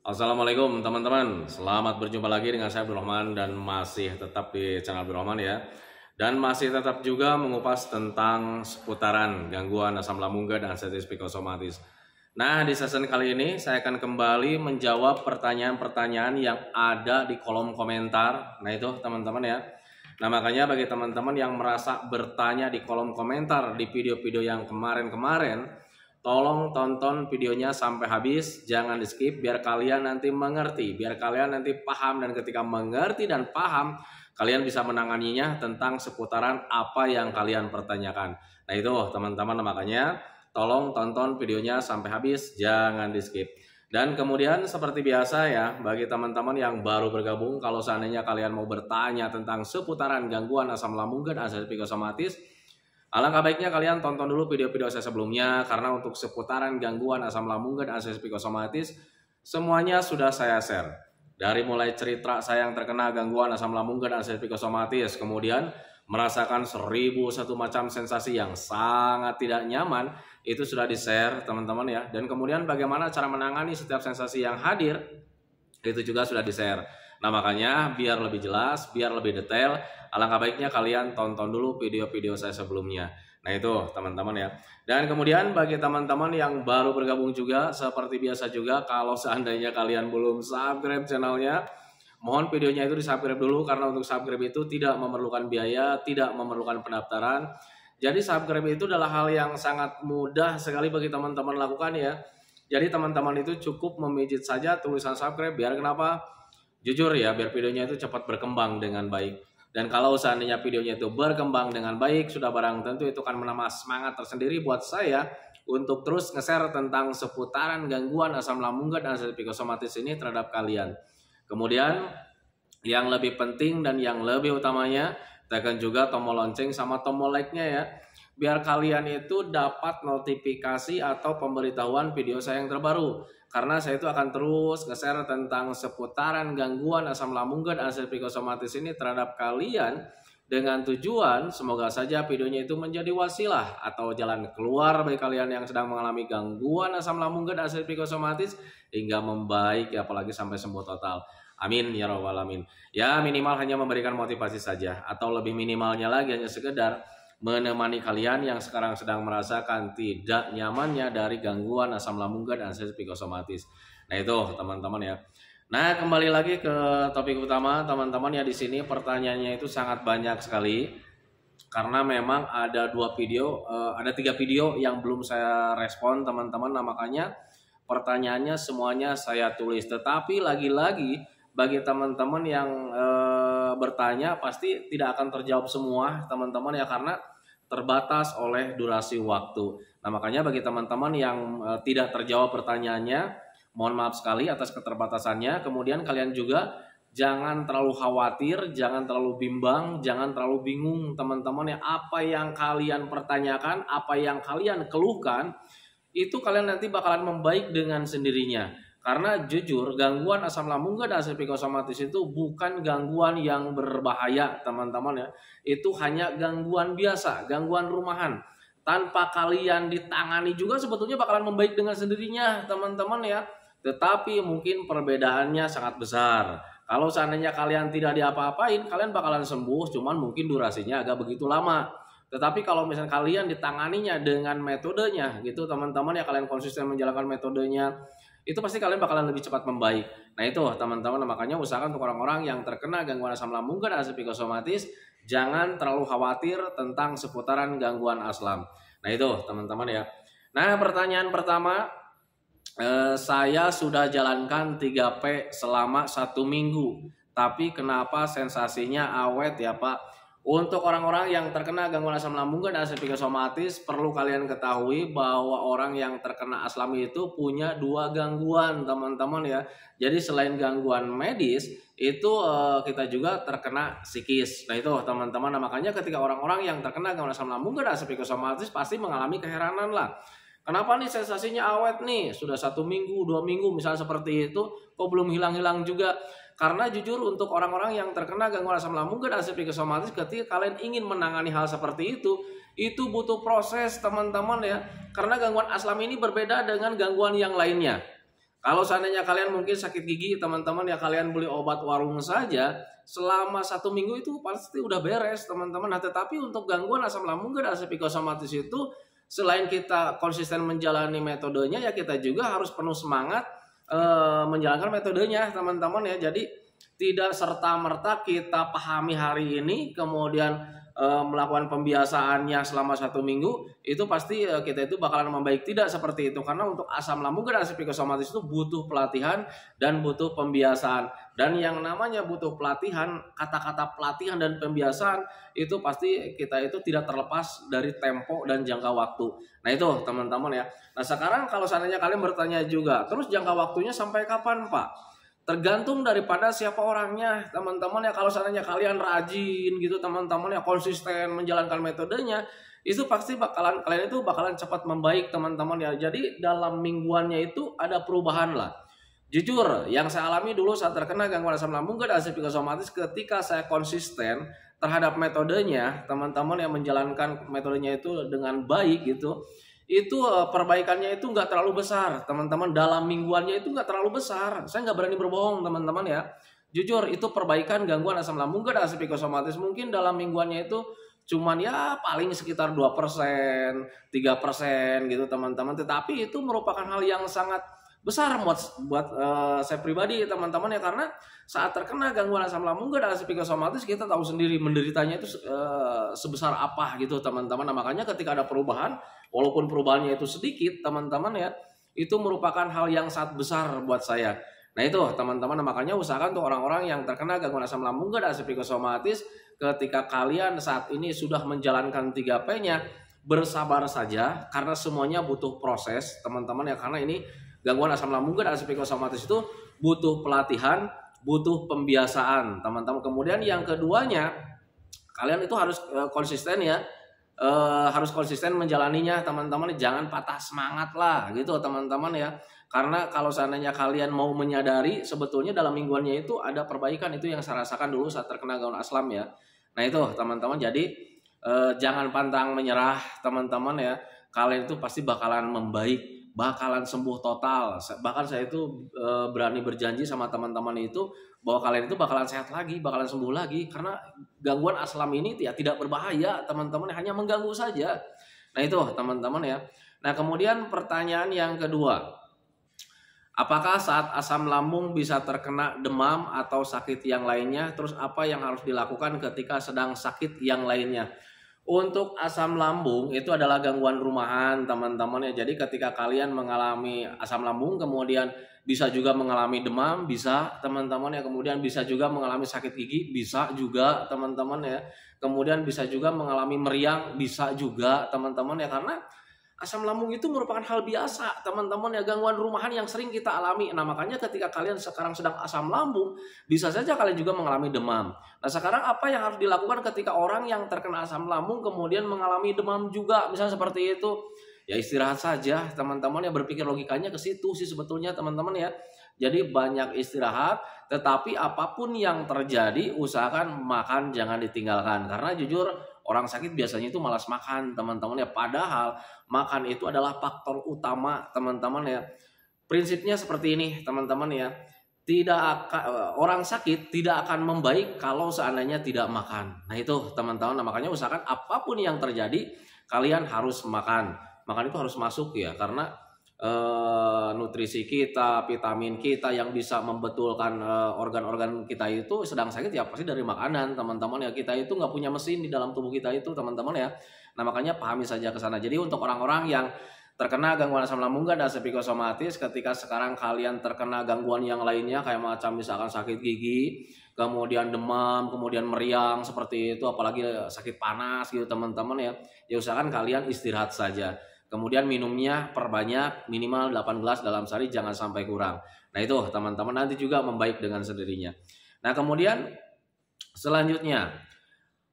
Assalamualaikum teman-teman, selamat berjumpa lagi dengan saya Abdurrahman dan masih tetap di channel Abdurrahman ya. Dan masih tetap juga mengupas tentang seputaran gangguan asam lambung dan anestesi psikosomatis. Nah, di season kali ini saya akan kembali menjawab pertanyaan-pertanyaan yang ada di kolom komentar. Nah itu teman-teman ya. Nah makanya bagi teman-teman yang merasa bertanya di kolom komentar di video-video yang kemarin-kemarin, tolong tonton videonya sampai habis, jangan di skip biar kalian nanti mengerti, biar kalian nanti paham, dan ketika mengerti dan paham, kalian bisa menanganinya tentang seputaran apa yang kalian pertanyakan. Nah itu teman-teman, makanya tolong tonton videonya sampai habis, jangan di skip. Dan kemudian seperti biasa ya, bagi teman-teman yang baru bergabung, kalau seandainya kalian mau bertanya tentang seputaran gangguan asam lambung dan anestesi psikosomatis, alangkah baiknya kalian tonton dulu video-video saya sebelumnya, karena untuk seputaran gangguan asam lambung dan anestesi psikosomatis semuanya sudah saya share. Dari mulai cerita saya yang terkena gangguan asam lambung dan anestesi psikosomatis, kemudian merasakan 1001 macam sensasi yang sangat tidak nyaman, itu sudah di-share teman-teman ya. Dan kemudian bagaimana cara menangani setiap sensasi yang hadir, itu juga sudah di-share. Nah makanya biar lebih jelas, biar lebih detail, alangkah baiknya kalian tonton dulu video-video saya sebelumnya. Nah itu teman-teman ya. Dan kemudian bagi teman-teman yang baru bergabung juga, seperti biasa juga, kalau seandainya kalian belum subscribe channelnya, mohon videonya itu di-subscribe dulu, karena untuk subscribe itu tidak memerlukan biaya, tidak memerlukan pendaftaran. Jadi subscribe itu adalah hal yang sangat mudah sekali bagi teman-teman lakukan ya. Jadi teman-teman itu cukup memijit saja tulisan subscribe, biar kenapa? Jujur ya, biar videonya itu cepat berkembang dengan baik. Dan kalau seandainya videonya itu berkembang dengan baik, sudah barang tentu itu akan menambah semangat tersendiri buat saya untuk terus nge-share tentang seputaran gangguan asam lambung dan anestesi psikosomatis ini terhadap kalian. Kemudian yang lebih penting dan yang lebih utamanya, tekan juga tombol lonceng sama tombol like-nya ya, biar kalian itu dapat notifikasi atau pemberitahuan video saya yang terbaru. Karena saya itu akan terus nge-share tentang seputaran gangguan asam lambung dan anestesi psikosomatis ini terhadap kalian, dengan tujuan semoga saja videonya itu menjadi wasilah atau jalan keluar bagi kalian yang sedang mengalami gangguan asam lambung dan anestesi psikosomatis hingga membaik, apalagi sampai sembuh total. Amin ya rabbal alamin. Ya minimal hanya memberikan motivasi saja, atau lebih minimalnya lagi hanya sekedar menemani kalian yang sekarang sedang merasakan tidak nyamannya dari gangguan asam lambung dan anestesi psikosomatis. Nah itu teman-teman ya. Nah kembali lagi ke topik utama teman-teman ya. Di sini pertanyaannya itu sangat banyak sekali, karena memang ada ada 3 video yang belum saya respon teman-teman. Nah makanya pertanyaannya semuanya saya tulis. Tetapi lagi-lagi bagi teman-teman yang bertanya pasti tidak akan terjawab semua teman-teman ya, karena terbatas oleh durasi waktu. Nah makanya bagi teman-teman yang tidak terjawab pertanyaannya, mohon maaf sekali atas keterbatasannya. Kemudian kalian juga jangan terlalu khawatir, jangan terlalu bimbang, jangan terlalu bingung teman-teman ya. Apa yang kalian pertanyakan, apa yang kalian keluhkan, itu kalian nanti bakalan membaik dengan sendirinya. Karena jujur, gangguan asam lambung dan anestesi psikosomatis itu bukan gangguan yang berbahaya teman-teman ya. Itu hanya gangguan biasa, gangguan rumahan. Tanpa kalian ditangani juga sebetulnya bakalan membaik dengan sendirinya teman-teman ya. Tetapi mungkin perbedaannya sangat besar. Kalau seandainya kalian tidak diapa-apain, kalian bakalan sembuh, cuman mungkin durasinya agak begitu lama. Tetapi kalau misalnya kalian ditanganinya dengan metodenya gitu teman-teman ya, kalian konsisten menjalankan metodenya, itu pasti kalian bakalan lebih cepat membaik. Nah itu teman-teman, makanya usahakan untuk orang-orang yang terkena gangguan asam lambung dan anestesi psikosomatis, jangan terlalu khawatir tentang seputaran gangguan asam. Nah itu teman-teman ya. Nah pertanyaan pertama, saya sudah jalankan 3P selama 1 minggu, tapi kenapa sensasinya awet ya Pak? Untuk orang-orang yang terkena gangguan asam lambung dan anestesi psikosomatis, perlu kalian ketahui bahwa orang yang terkena asam itu punya 2 gangguan teman-teman ya. Jadi selain gangguan medis, itu kita juga terkena psikis. Nah itu teman-teman, nah, makanya ketika orang-orang yang terkena gangguan asam lambung dan anestesi psikosomatis pasti mengalami keheranan lah. Kenapa nih sensasinya awet nih? Sudah 1 minggu, 2 minggu misalnya seperti itu, kok belum hilang-hilang juga? Karena jujur untuk orang-orang yang terkena gangguan asam lambung dan anestesi psikosomatis, ketika kalian ingin menangani hal seperti itu butuh proses teman-teman ya. Karena gangguan asam ini berbeda dengan gangguan yang lainnya. Kalau seandainya kalian mungkin sakit gigi teman-teman ya, kalian beli obat warung saja selama 1 minggu itu pasti udah beres teman-teman. Nah tetapi untuk gangguan asam lambung dan asam psikosomatis itu, selain kita konsisten menjalani metodenya ya kita juga harus penuh semangat menjalankan metodenya teman-teman ya. Jadi tidak serta-merta kita pahami hari ini kemudian melakukan pembiasaannya selama 1 minggu itu pasti kita itu bakalan membaik, tidak seperti itu. Karena untuk asam lambung dan asam psikosomatis itu butuh pelatihan dan butuh pembiasaan. Dan yang namanya butuh pelatihan, kata-kata pelatihan dan pembiasaan itu pasti kita itu tidak terlepas dari tempo dan jangka waktu. Nah itu teman-teman ya. Nah sekarang kalau seandainya kalian bertanya juga, terus jangka waktunya sampai kapan Pak? Tergantung daripada siapa orangnya teman-teman ya. Kalau seandainya kalian rajin gitu teman-teman ya, konsisten menjalankan metodenya, itu pasti kalian itu bakalan cepat membaik teman-teman ya. Jadi dalam mingguannya itu ada perubahan lah. Jujur yang saya alami dulu saat terkena gangguan asam lambung dan asam psikosomatis, ketika saya konsisten terhadap metodenya teman-teman yang menjalankan metodenya itu dengan baik gitu, itu perbaikannya itu nggak terlalu besar teman-teman. Dalam mingguannya itu nggak terlalu besar, saya nggak berani berbohong teman-teman ya. Jujur itu perbaikan gangguan asam lambung dan asam psikosomatis mungkin dalam mingguannya itu cuman ya paling sekitar 2%, 3% gitu teman-teman. Tetapi itu merupakan hal yang sangat besar buat saya pribadi teman-teman ya. Karena saat terkena gangguan asam lambung dan asam psikosomatis kita tahu sendiri menderitanya itu sebesar apa gitu teman-teman. Nah makanya ketika ada perubahan, walaupun perubahannya itu sedikit teman-teman ya, itu merupakan hal yang sangat besar buat saya. Nah itu teman-teman, makanya usahakan tuh orang-orang yang terkena gangguan asam lambung dan asam psikosomatis, ketika kalian saat ini sudah menjalankan 3P-nya, bersabar saja karena semuanya butuh proses teman-teman ya. Karena ini gangguan asam lambung dan asam psikosomatis itu butuh pelatihan, butuh pembiasaan teman-teman. Kemudian yang keduanya, kalian itu harus konsisten ya. Harus konsisten menjalaninya teman-teman, jangan patah semangat lah gitu teman-teman ya. Karena kalau seandainya kalian mau menyadari sebetulnya dalam mingguannya itu ada perbaikan, itu yang saya rasakan dulu saat terkena gangguan asam ya. Nah itu teman-teman, jadi jangan pantang menyerah teman-teman ya. Kalian itu pasti bakalan membaik, bakalan sembuh total. Bahkan saya itu berani berjanji sama teman-teman itu bahwa kalian itu bakalan sehat lagi, bakalan sembuh lagi. Karena gangguan asam ini ya tidak berbahaya teman-teman, hanya mengganggu saja. Nah itu teman-teman ya. Nah kemudian pertanyaan yang kedua, apakah saat asam lambung bisa terkena demam atau sakit yang lainnya? Terus apa yang harus dilakukan ketika sedang sakit yang lainnya? Untuk asam lambung itu adalah gangguan rumahan teman-teman ya. Jadi ketika kalian mengalami asam lambung kemudian bisa juga mengalami demam, bisa teman-teman ya. Kemudian bisa juga mengalami sakit gigi, bisa juga teman-teman ya. Kemudian bisa juga mengalami meriang, bisa juga teman-teman ya. Karena asam lambung itu merupakan hal biasa teman-teman ya, gangguan rumahan yang sering kita alami. Nah makanya ketika kalian sekarang sedang asam lambung, bisa saja kalian juga mengalami demam. Nah sekarang apa yang harus dilakukan ketika orang yang terkena asam lambung kemudian mengalami demam juga, misalnya seperti itu? Ya istirahat saja teman-teman ya, berpikir logikanya ke situ sih sebetulnya teman-teman ya. Jadi banyak istirahat, tetapi apapun yang terjadi usahakan makan jangan ditinggalkan. Karena jujur orang sakit biasanya itu malas makan teman-teman ya. Padahal makan itu adalah faktor utama teman-teman ya. Prinsipnya seperti ini teman-teman ya. Orang sakit tidak akan membaik kalau seandainya tidak makan. Nah itu teman-teman, nah, makanya usahakan apapun yang terjadi kalian harus makan. Makan itu harus masuk ya, karena nutrisi kita, vitamin kita yang bisa membetulkan organ-organ kita itu sedang sakit ya pasti dari makanan teman-teman ya. Kita itu nggak punya mesin di dalam tubuh kita itu teman-teman ya. Nah makanya pahami saja ke sana. Jadi untuk orang-orang yang terkena gangguan asam lambung dan asam psikosomatis, ketika sekarang kalian terkena gangguan yang lainnya kayak macam misalkan sakit gigi, kemudian demam, kemudian meriang seperti itu, apalagi sakit panas gitu teman-teman ya. Ya usahakan kalian istirahat saja. Kemudian minumnya perbanyak, minimal 8 gelas dalam sehari, jangan sampai kurang. Nah itu teman-teman, nanti juga membaik dengan sendirinya. Nah kemudian selanjutnya,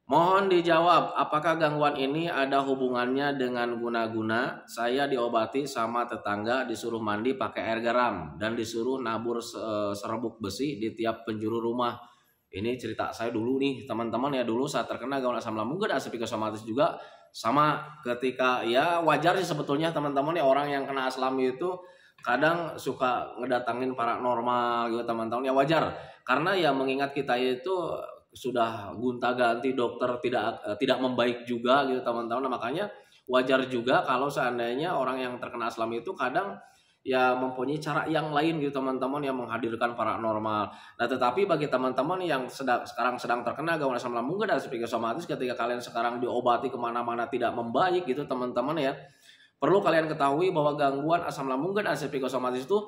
mohon dijawab apakah gangguan ini ada hubungannya dengan guna-guna? Saya diobati sama tetangga, disuruh mandi pakai air garam dan disuruh nabur serbuk besi di tiap penjuru rumah. Ini cerita saya dulu nih teman-teman ya, dulu saat terkena gangguan asam lambung dan asam psikosomatis juga sama. Ketika ya wajar sih sebetulnya teman-teman ya, orang yang kena asam lambung itu kadang suka ngedatangin paranormal gitu teman-teman, ya wajar karena ya mengingat kita itu sudah gonta-ganti dokter tidak membaik juga gitu teman-teman. Nah, makanya wajar juga kalau seandainya orang yang terkena aslam itu kadang ya mempunyai cara yang lain gitu teman-teman yang menghadirkan paranormal. Nah, tetapi bagi teman-teman yang sekarang sedang terkena gangguan asam lambung dan psikosomatis, ketika kalian sekarang diobati kemana-mana tidak membaik gitu teman-teman ya, perlu kalian ketahui bahwa gangguan asam lambung dan psikosomatis itu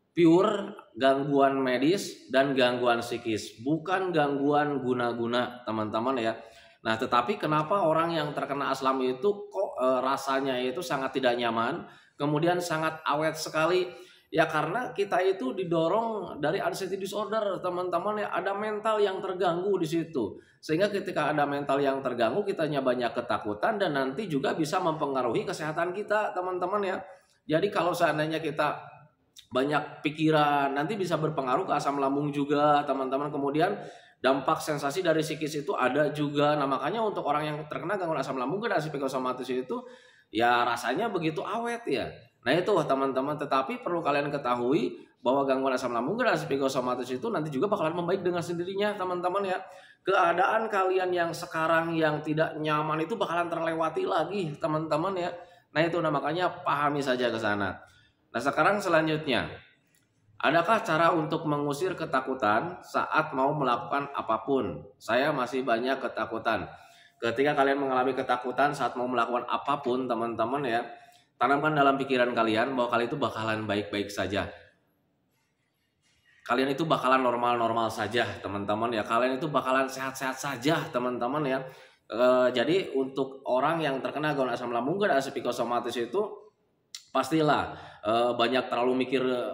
pure gangguan medis dan gangguan psikis, bukan gangguan guna-guna teman-teman ya. Nah, tetapi kenapa orang yang terkena aslam itu kok rasanya itu sangat tidak nyaman, kemudian sangat awet sekali? Ya karena kita itu didorong dari anxiety disorder, teman-teman ya, ada mental yang terganggu di situ. Sehingga ketika ada mental yang terganggu, kitanya banyak ketakutan dan nanti juga bisa mempengaruhi kesehatan kita, teman-teman ya. Jadi kalau seandainya kita banyak pikiran, nanti bisa berpengaruh ke asam lambung juga, teman-teman. Kemudian dampak sensasi dari psikis itu ada juga. Nah, makanya untuk orang yang terkena gangguan asam lambung dan psikosomatis itu ya rasanya begitu awet ya. Nah, itu teman-teman, tetapi perlu kalian ketahui bahwa gangguan asam lambung dan psikosomatis itu nanti juga bakalan membaik dengan sendirinya, teman-teman ya. Keadaan kalian yang sekarang yang tidak nyaman itu bakalan terlewati lagi, teman-teman ya. Nah, itu makanya pahami saja ke sana. Nah, sekarang selanjutnya, adakah cara untuk mengusir ketakutan saat mau melakukan apapun? Saya masih banyak ketakutan. Ketika kalian mengalami ketakutan saat mau melakukan apapun, teman-teman ya, tanamkan dalam pikiran kalian bahwa kalian itu bakalan baik-baik saja. Kalian itu bakalan normal-normal saja, teman-teman ya. Kalian itu bakalan sehat-sehat saja, teman-teman ya. Jadi untuk orang yang terkena gangguan asam lambung dan psikosomatis itu pastilah banyak terlalu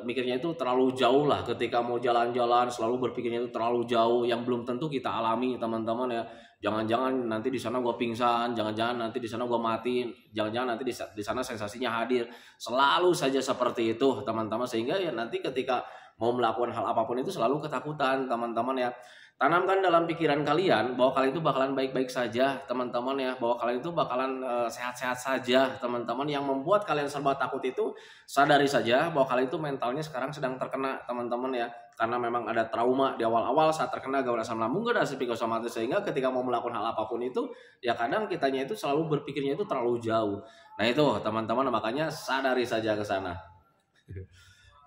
mikirnya itu terlalu jauh lah. Ketika mau jalan-jalan selalu berpikirnya itu terlalu jauh yang belum tentu kita alami, teman-teman ya. Jangan-jangan nanti di sana gua pingsan, jangan-jangan nanti di sana gua mati, jangan-jangan nanti di sana sensasinya hadir. Selalu saja seperti itu, teman-teman, sehingga ya nanti ketika mau melakukan hal apapun itu selalu ketakutan, teman-teman ya. Tanamkan dalam pikiran kalian bahwa kalian itu bakalan baik-baik saja, teman-teman ya, bahwa kalian itu bakalan sehat-sehat saja, teman-teman. Yang membuat kalian serba takut itu, sadari saja bahwa kalian itu mentalnya sekarang sedang terkena, teman-teman ya, karena memang ada trauma di awal-awal saat terkena gangguan asam lambung dan psikosomatis, sehingga ketika mau melakukan hal apapun itu ya kadang kitanya itu selalu berpikirnya itu terlalu jauh. Nah, itu teman-teman, makanya sadari saja ke sana.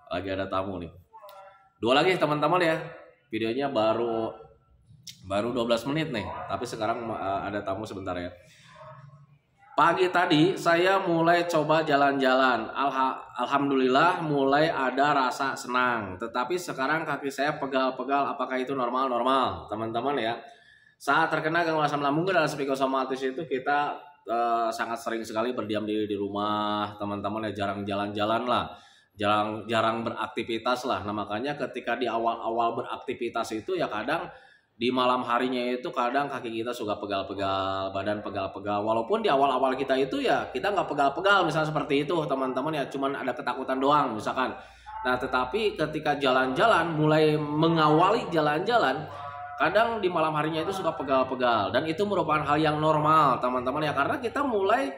Lagi ada tamu nih. Dua lagi teman-teman ya. Videonya baru 12 menit nih, tapi sekarang ada tamu sebentar ya. Pagi tadi saya mulai coba jalan-jalan. Alhamdulillah mulai ada rasa senang. Tetapi sekarang kaki saya pegal-pegal. Apakah itu normal? Teman-teman ya. Saat terkena gangguan asam lambung dan psikosomatis itu kita sangat sering sekali berdiam diri di rumah, teman-teman ya, jarang jalan-jalan lah. Jarang beraktivitas lah. Nah, makanya ketika di awal-awal beraktivitas itu ya kadang di malam harinya itu kadang kaki kita suka pegal-pegal, badan pegal-pegal. Walaupun di awal-awal kita itu ya kita nggak pegal-pegal misalnya seperti itu, teman-teman ya, cuman ada ketakutan doang misalkan. Nah, tetapi ketika jalan-jalan, mulai mengawali jalan-jalan, kadang di malam harinya itu suka pegal-pegal, dan itu merupakan hal yang normal, teman-teman ya, karena kita mulai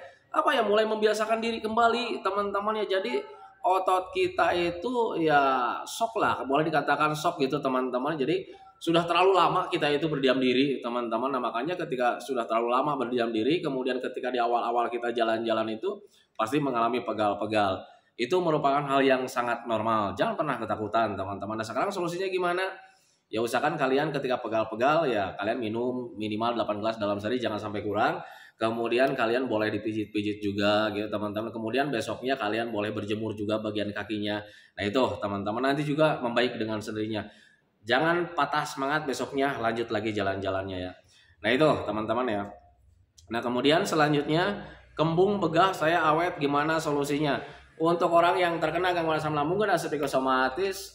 mulai membiasakan diri kembali, teman-teman ya. Jadi otot kita itu ya shock lah, boleh dikatakan shock gitu, teman-teman. Jadi sudah terlalu lama kita itu berdiam diri, teman-teman. Nah, makanya ketika sudah terlalu lama berdiam diri, kemudian ketika di awal-awal kita jalan-jalan itu pasti mengalami pegal-pegal. Itu merupakan hal yang sangat normal. Jangan pernah ketakutan, teman-teman. Nah, sekarang solusinya gimana? Ya usahakan kalian ketika pegal-pegal ya kalian minum minimal 8 gelas dalam sehari, jangan sampai kurang. Kemudian kalian boleh dipijit-pijit juga gitu, teman-teman. Kemudian besoknya kalian boleh berjemur juga bagian kakinya. Nah, itu teman-teman, nanti juga membaik dengan sendirinya. Jangan patah semangat, besoknya lanjut lagi jalan-jalannya ya. Nah, itu teman-teman ya. Nah, kemudian selanjutnya, kembung begah saya awet, gimana solusinya? Untuk orang yang terkena gangguan asam lambung dan psikosomatis,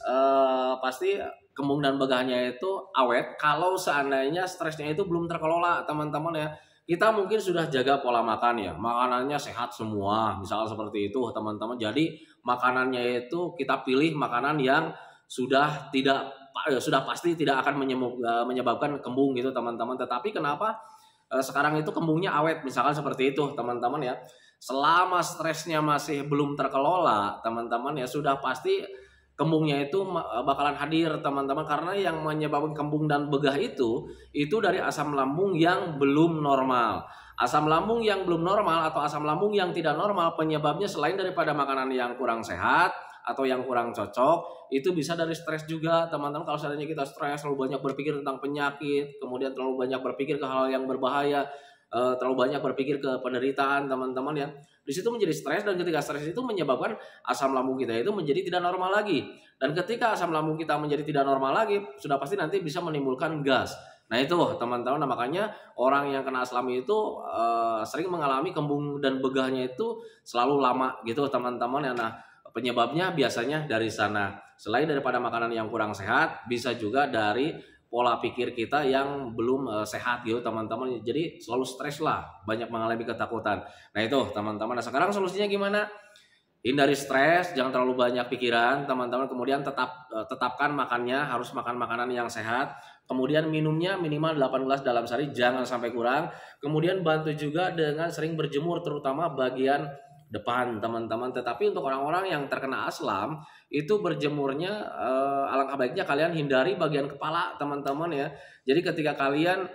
pasti kembung dan begahnya itu awet kalau seandainya stresnya itu belum terkelola, teman-teman ya. Kita mungkin sudah jaga pola makan ya, makanannya sehat semua, misalnya seperti itu, teman-teman. Jadi makanannya itu kita pilih makanan yang sudah pasti tidak akan menyebabkan kembung gitu, teman-teman. Tetapi kenapa sekarang itu kembungnya awet, misalkan seperti itu, teman-teman ya. Selama stresnya masih belum terkelola, teman-teman ya sudah pasti kembungnya itu bakalan hadir teman-teman, karena yang menyebabkan kembung dan begah itu dari asam lambung yang belum normal. Asam lambung yang belum normal atau asam lambung yang tidak normal penyebabnya selain daripada makanan yang kurang sehat atau yang kurang cocok, itu bisa dari stres juga teman-teman. Kalau seandainya kita stres, terlalu banyak berpikir tentang penyakit, kemudian terlalu banyak berpikir ke hal yang berbahaya, terlalu banyak berpikir ke penderitaan teman-teman ya, di situ menjadi stres, dan ketika stres itu menyebabkan asam lambung kita itu menjadi tidak normal lagi, dan ketika asam lambung kita menjadi tidak normal lagi sudah pasti nanti bisa menimbulkan gas. Nah itu teman-teman, nah, makanya orang yang kena asam lambung itu sering mengalami kembung dan begahnya itu selalu lama gitu teman-teman ya. Nah penyebabnya biasanya dari sana, selain daripada makanan yang kurang sehat, bisa juga dari pola pikir kita yang belum sehat gitu teman-teman. Jadi selalu stres lah, banyak mengalami ketakutan. Nah itu teman-teman. Nah sekarang solusinya gimana? Hindari stres, jangan terlalu banyak pikiran teman-teman. Kemudian tetapkan makannya, harus makan makanan yang sehat. Kemudian minumnya minimal 8 gelas dalam sehari, jangan sampai kurang. Kemudian bantu juga dengan sering berjemur, terutama bagian depan teman-teman. Tetapi untuk orang-orang yang terkena aslam itu berjemurnya alangkah baiknya kalian hindari bagian kepala teman-teman ya. Jadi ketika kalian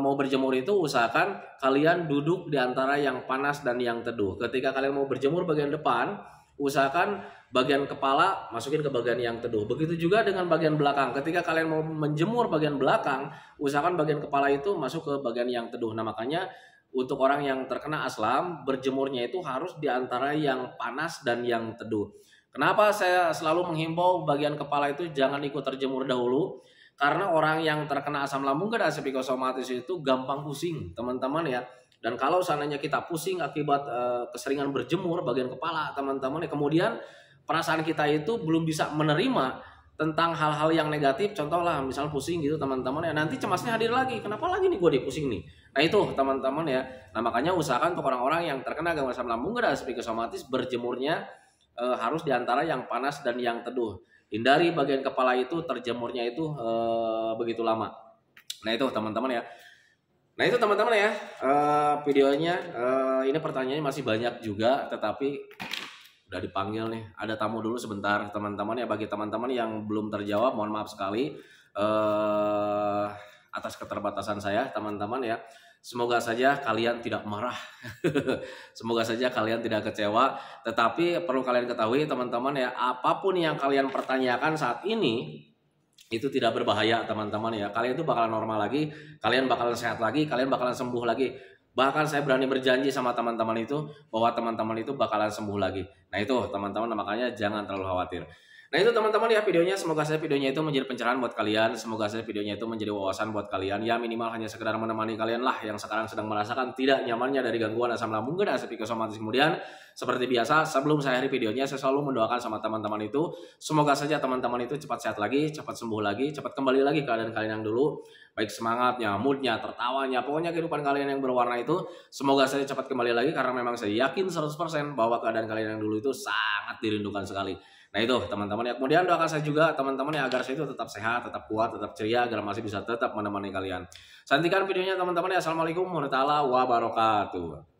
mau berjemur itu usahakan kalian duduk di antara yang panas dan yang teduh. Ketika kalian mau berjemur bagian depan, usahakan bagian kepala masukin ke bagian yang teduh. Begitu juga dengan bagian belakang. Ketika kalian mau menjemur bagian belakang, usahakan bagian kepala itu masuk ke bagian yang teduh. Nah makanya untuk orang yang terkena aslam, berjemurnya itu harus di antara yang panas dan yang teduh. Kenapa saya selalu menghimbau bagian kepala itu jangan ikut terjemur dahulu? Karena orang yang terkena asam lambung dan asam psikosomatis itu gampang pusing, teman-teman ya. Dan kalau seandainya kita pusing akibat keseringan berjemur bagian kepala, teman-teman ya, kemudian perasaan kita itu belum bisa menerima tentang hal-hal yang negatif, contoh lah misalnya pusing gitu teman-teman ya, nanti cemasnya hadir lagi, kenapa lagi nih gue dipusing nih. Nah itu teman-teman ya, nah makanya usahakan untuk orang-orang yang terkena gangguan asam lambung dan asam psikosomatis berjemurnya harus diantara yang panas dan yang teduh. Hindari bagian kepala itu terjemurnya itu begitu lama. Nah itu teman-teman ya. Nah itu teman-teman ya, videonya ini pertanyaannya masih banyak juga, tetapi udah dipanggil nih, ada tamu dulu sebentar teman-teman ya. Bagi teman-teman yang belum terjawab, mohon maaf sekali atas keterbatasan saya teman-teman ya. Semoga saja kalian tidak marah, semoga saja kalian tidak kecewa. Tetapi perlu kalian ketahui teman-teman ya, apapun yang kalian pertanyakan saat ini itu tidak berbahaya teman-teman ya. Kalian itu bakalan normal lagi, kalian bakalan sehat lagi, kalian bakalan sembuh lagi. Bahkan saya berani berjanji sama teman-teman itu bahwa teman-teman itu bakalan sembuh lagi. Nah itu teman-teman, makanya jangan terlalu khawatir. Nah itu teman-teman ya videonya, semoga saja videonya itu menjadi pencerahan buat kalian, semoga saja videonya itu menjadi wawasan buat kalian. Ya minimal hanya sekedar menemani kalian lah yang sekarang sedang merasakan tidak nyamannya dari gangguan asam lambung dan asam psikosomatis. Kemudian seperti biasa sebelum saya akhiri videonya, saya selalu mendoakan sama teman-teman itu, semoga saja teman-teman itu cepat sehat lagi, cepat sembuh lagi, cepat kembali lagi keadaan kalian yang dulu. Baik semangatnya, moodnya, tertawanya, pokoknya kehidupan kalian yang berwarna itu semoga saja cepat kembali lagi, karena memang saya yakin 100% bahwa keadaan kalian yang dulu itu sangat dirindukan sekali. Nah itu teman-teman ya, kemudian doakan saya juga teman-teman ya agar saya itu tetap sehat, tetap kuat, tetap ceria, agar masih bisa tetap menemani kalian. Santikan videonya teman-teman ya. Assalamualaikum warahmatullahi wabarakatuh.